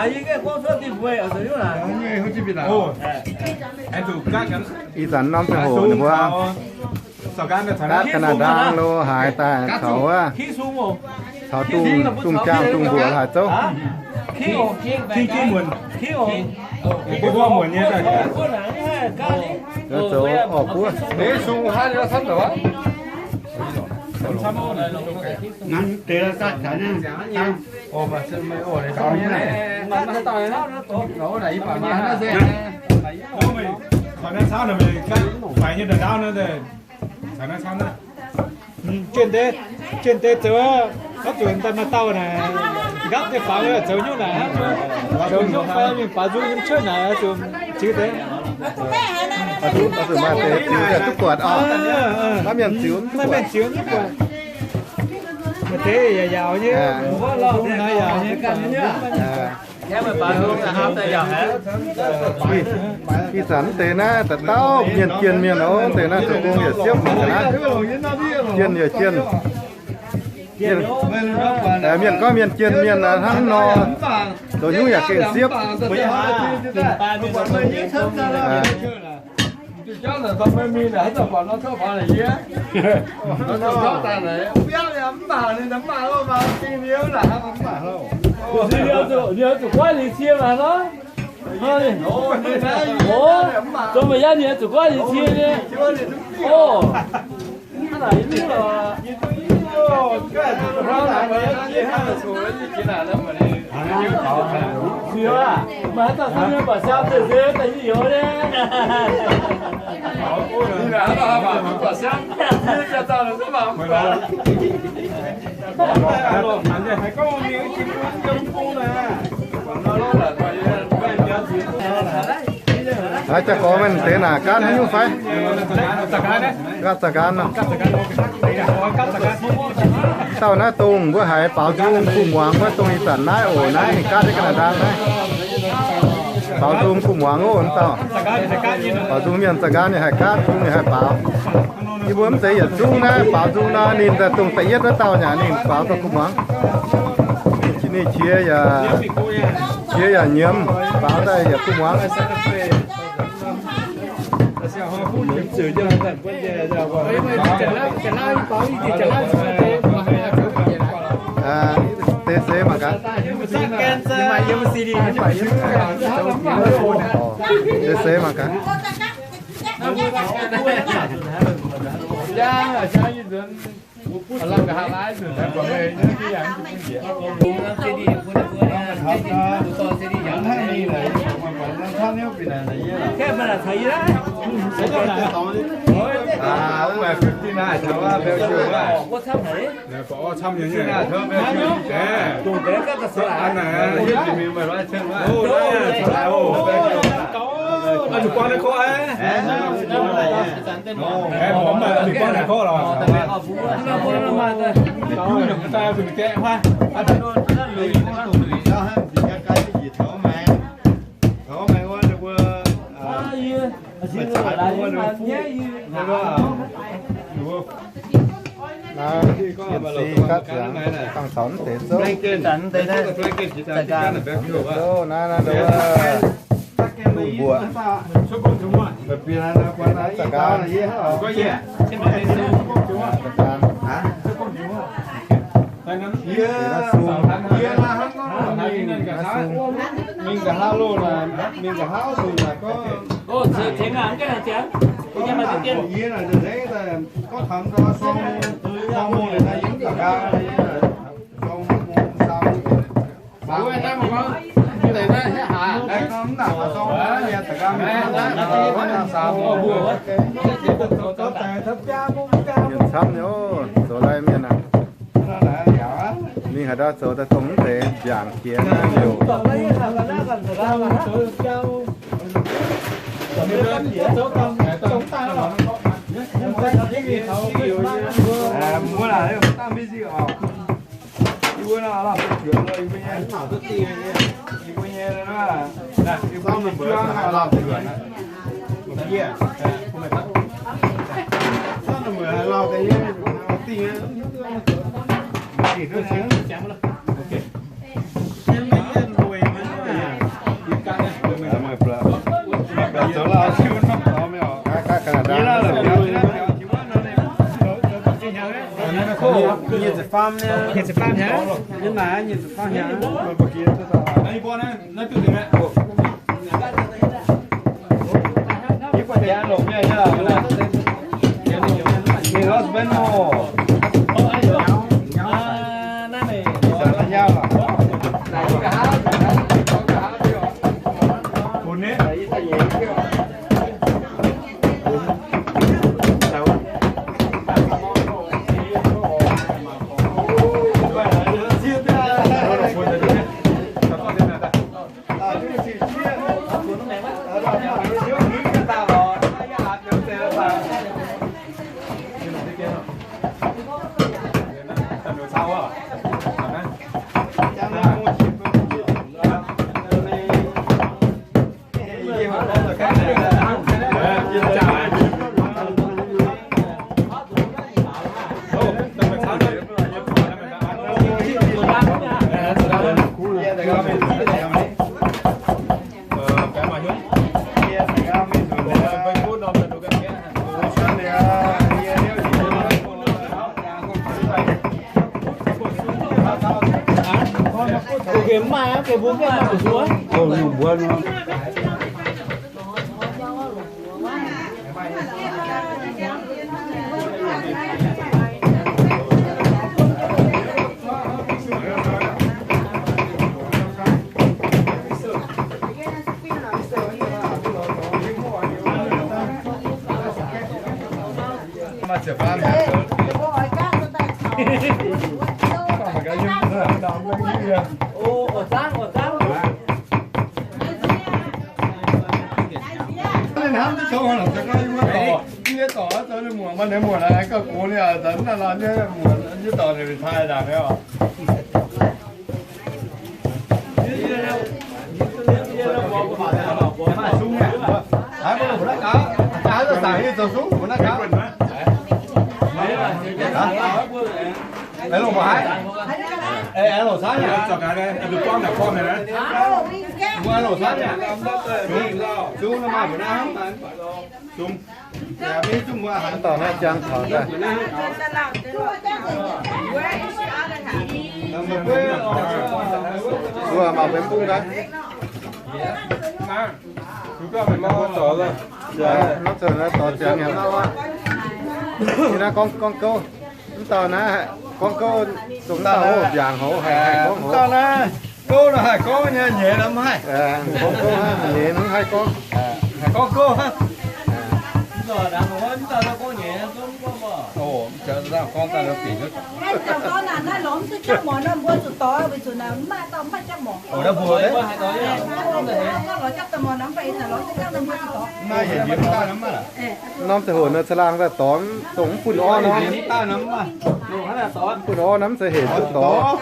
이게 고소띠 뭐예요? 어서요 나. 이게 헛집이다. 오. anh tụ các cái อีสานน้ำเป็นโหนะว่า sao cái này การขนาดดังโลหายแต่เขาว่า 키 수모. เขาตุ้มเจ้าตุ้มบัวหายเจ้า 키오. khi muộn 키오. cái hoa muộn như thế này 그건 아니야. 까리. แล้วเจ้าออกพวก Để xuống hai đứa sắp rồi. ngắn tê sát cả nha Ồ mà chân mấy ổ này to như này. Nó to nó tốt. Nó đẩy mà nó dễ. Ôi mày còn nó sao là mày cắt phải như đợt đau nữa thì phải nó sao nữa trên thế chớ có chuyện ta mà tao này gấp cái pháo là chớ như này chớ như pháo mình pháo dung những chơi này chớ chứ thế เอาทุกเอาถือมาเตะจิ๋วแต่ทุกขวดออกแล้วเมียนจิ๋ว ไม่เป็นจิ๋วนี่กว่าmà thếยาวnhư không nói yào như cần như Nhớ mà bà luôn là không tay giọt hả? อีสานเตะนะแต่เต้าเมียนเกียนเมียนโอ้เตะนะจะกงอย่าเสียบเหมือนกันนะเกียนอย่าเกียนเกียนแต่เมียนก็เมียนเกียนเมียนนะทั้งนอตัวยุ่งอยากเก่งเสียบ Bây giờ ba đi còn mới nhớ thơm ra đó. Chắc là tao mới mi đã tao còn nó thốt vào này nhé. Nó thốt ta này. Biết là ấm bà nên ấm bà đâu mà kinh yếu là ấm bà đâu. nhớ chủ quan thì chia mà nó. Thôi. Ủa, tôi mới ra nhớ chủ quan thì chia đi. Ồ. Cái này như là Nó là mà nó chia hai là số nó chỉ là nó mà đi. Thiếu à? Mà sao không như bà sao từ dưới tới gì yếu đấy? Đi là nó bà bà sáng. Đi cho tao là số bà. anh đây phải có một miếng chim trong khu nè Nó là phải quay nhớ gì. อาจจะขอมันเตะหนาการให้ยุ่งไฟ sạc cái đấy กัดสการเนาะ cắt sạc cái cắt sạc cái เต้าหน้าตุงเพื่อหายเป่าจุ้งกุ่มหวังเพื่อตรงอีสานนายโอ้นายนี่กัดได้ขนาดดังไหมเป่าจุ้งกุ่มหวังโอ้เต้า sạc cái gì nữa เป่าจุ้งเมียนสการนี่หายกัดจุ้งนี่หายเป่าที่บัวมันเตะอย่าจุ้งนะเป่าจุ้งนะนี่แต่ตรงเตะยัดแล้วเต้าเนี่ยนี่เป่าตัวกุ่มหวังที่นี่เชียร์อย่าเชียร์อย่าเยี่ยมเป่าได้อย่ากุ่มหวัง sử dụng thành vấn đề là chả lá có gì chả láเตะเซมากัน nhưng mà yêu CD nhưng mà yêuเตะเซมากัน Dạ, sao như thế? Làm cái hàng lái rồi, còn về những cái dạng gì cái mà là thấy đó. ông bà cứ tin này cháu à, béo chưa à? Có thăm đấy. có trăm nhiều như Tin này này thơm béo chưa? Thế. Tụi bé các cái số Ăn là này, hết thì mình mà nói chân quá. ô đây là ô anh chủ quan đấy khó ấy em bấm mà chủ quan này khó rồi chú được người ta dùng kẹ hoa là hiện si các dạng tăng sóng thể số Sẵn tới thế. số na đồ đủ bùa Bởi vì là nó qua đấy, đó là gì hả? Có gì ạ? sạc can Kia là hết nó. Mình cả hao luôn là mình cả hao rồi là có. Ồ, thế ngắn cái này chứ. Nhưng mà tự nhiên Kia là từ đấy là có thằng ra xong môn này ta dính cả ca đây là xong môn sau. Bảo em đang mà con. Cái này nó hết hả? Đây nó không nào mà xong đó nha cả ca mình nó sao mà bùa hết. Có tài thấp cha cũng cao. miền sắp nhớ số đây miền nào Nó là nhỏ. mình hãy đo số ta thống thể dạng kiến nhiều Mua là đấy, ta biết gì ở. Mua là làm chuyện rồi bây giờ nào rất tiền nhé. Bây giờ nó là cái bao mình chưa làm chuyện này. Một kia, không phải bắt. Sao mà mới làm cái tiền thì nó xíu chẳng được. Ok. farm nè. Hiện sự farm nhá. Nhưng mà nhìn sự farm nhá. Này bọn này, nó tự thế này. Cái quả thế ăn lộn nha nhá. Thì nó bên hồ. Nhau à? Bốn đấy. Cái mai cái bún cái mà của chúa. Mà chở pha mẹ. Ô, ở sáng. Nên hắn cái chỗ nào sẽ có những cái tỏ, cái tỏ cho nên mùa bên đấy mùa này cái cú này dẫn là nó như mùa như tỏ này bị thay đàn đấy à. Hãy subscribe cho kênh Ghiền Mì Gõ để không bỏ lỡ những video hấp dẫn. Đấy lộn phải. Ê, ăn lộn sáng nhỉ? Chọc cái đây, được con này đấy. Mua ăn lộn sáng nhỉ? Chú nó mà bữa nào Chú. Dạ, biết chú mua hẳn. Tao nó chăng thở ra. Vừa mà bên bung ra. Chú có phải mau tỏ ra. Dạ, nó chờ nó tỏ chăng nhỉ? Thì là con câu. Tao nó con câu chúng ta hổ vàng hổ hay con hổ. Tao nó cô là hai con nha, nhẹ lắm hai. Con câu ha, nhẹ nó hai con. Con cô ha. Rồi đang nói chúng ta nó có nhẹ không có mà. Ồ, chờ ra con ta nó tỉ nước. Con là nó lõm tới chắc mỏ nó mua sụt to vì sụt nào mà tao bắt chắc mỏ. Ồ, nó vừa đấy. Nó nói chắc tao mỏ nó vậy là lõm tới chắc nó mua sụt to. Mai hiện điểm ta lắm mà. Nó từ hồi nó sẽ lang ra tóm tổng phun o nó. Ta lắm mà. Phun o nắm sẽ hiện chút to.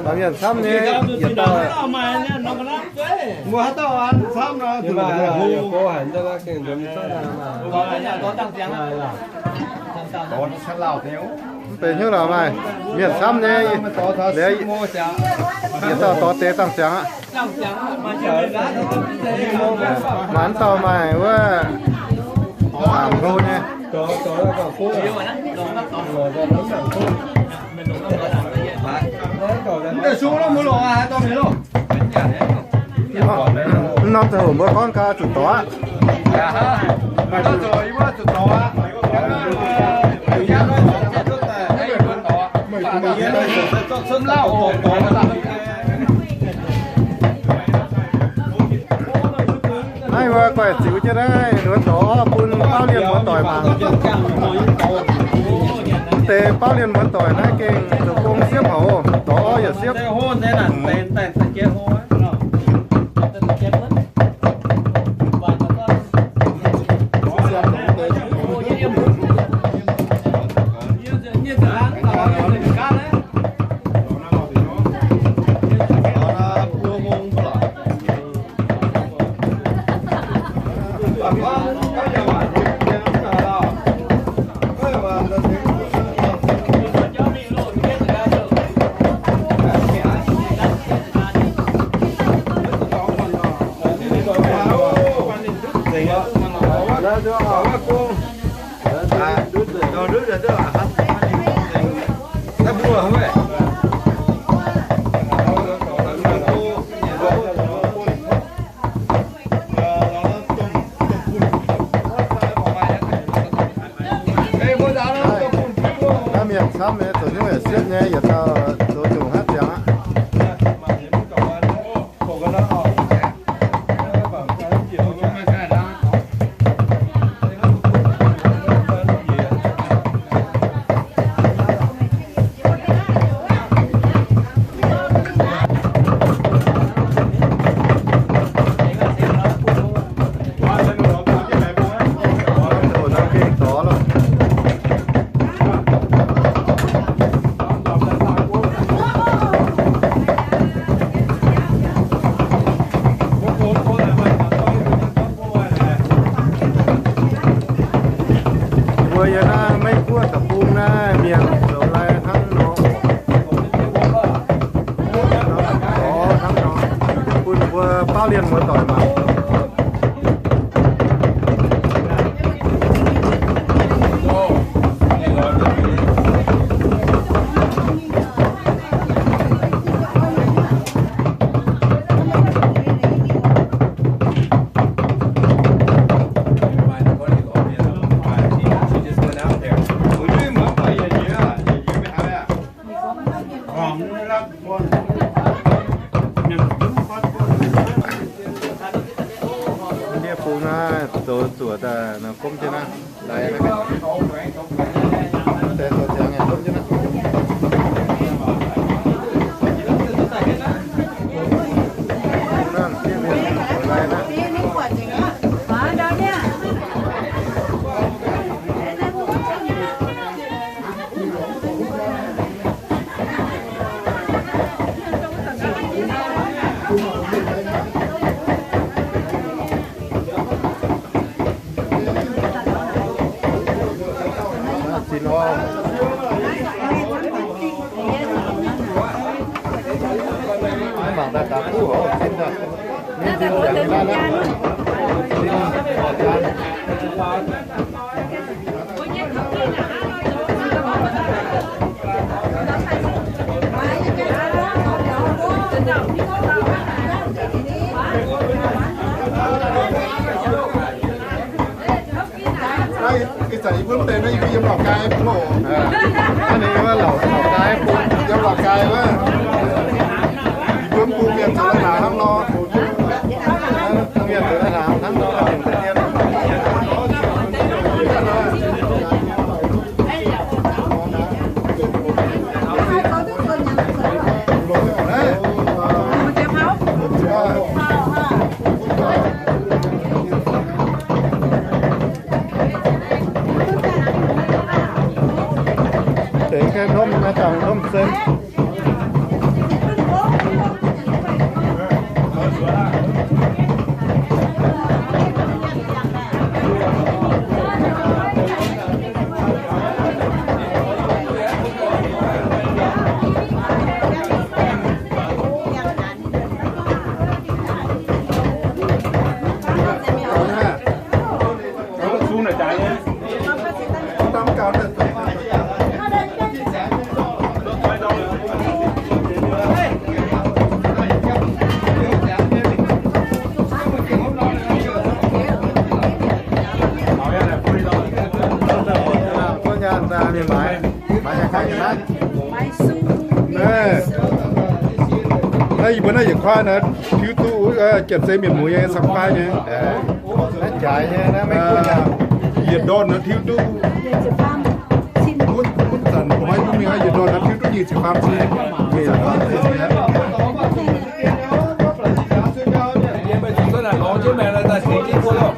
Làm nhận xăm nhé. Hiện tao Mua hết tao ăn xong rồi. Nhưng mà cô hẳn cho các kiện giống như thế Đó nó sẽ lao theo. Về như nào mày? Miền xăm nhé. Lấy hiện tao to tế tăng trắng ạ. Mán tao mày quá. Làm cô nhé. Đó là cả cô. Để xuống nó mua lò à, tao mới lò. Nó từ hồi mới con ca chủ tó. Mà nó rồi quá chủ tó á. Sớm lao tổ Ai mà quay xíu chứ đấy, nó tó phun bao liền muốn tỏi mà. Tê bao liền muốn tỏi này kinh, rồi công xếp hổ, tó giờ xếp. Hôn thế là tên kia hôn á. เป้าเรียนมือต่อยมา ของรักบนยังเนี่ยปูน่าตัวตัวแต่นะก้มใช่ไหมไหลอะไรกันแต่ตัวเสียงไงก้มใช่ไหมนั่นที่เนี่ยอะไรนะ นี่ขวดอย่างเงี้ยมาเดี๋ยวเนี่ย สิล้อหมักได้ตาคู่เหรอสินได้นี่สินอย่างนี้นะสินจานcái giấy vướng tên nó như yếm lọc cay cũng nổ anh ấyว่าเหล่าcáiปู yếm lọc cay quá vướngปูmiền cho là ham lo เมียนถือถามทั้งน้องถึงเทียนถึงแค่ร่มนะจังร่มเส้นมีไม้ยังไงนะ đây bữa nay giờ khoa nữa thiếu tu chặt xây miền mũi sắm khoa nhé nó chạy nha nó mấy con nhà nhiệt đòn nó thiếu tu muốn dần của mấy mình hay nhiệt đòn nó thiếu tu nhiệt sự phàm chi nhiệt đòn tôi là có chứ mẹ là ta chỉ cái cô đâu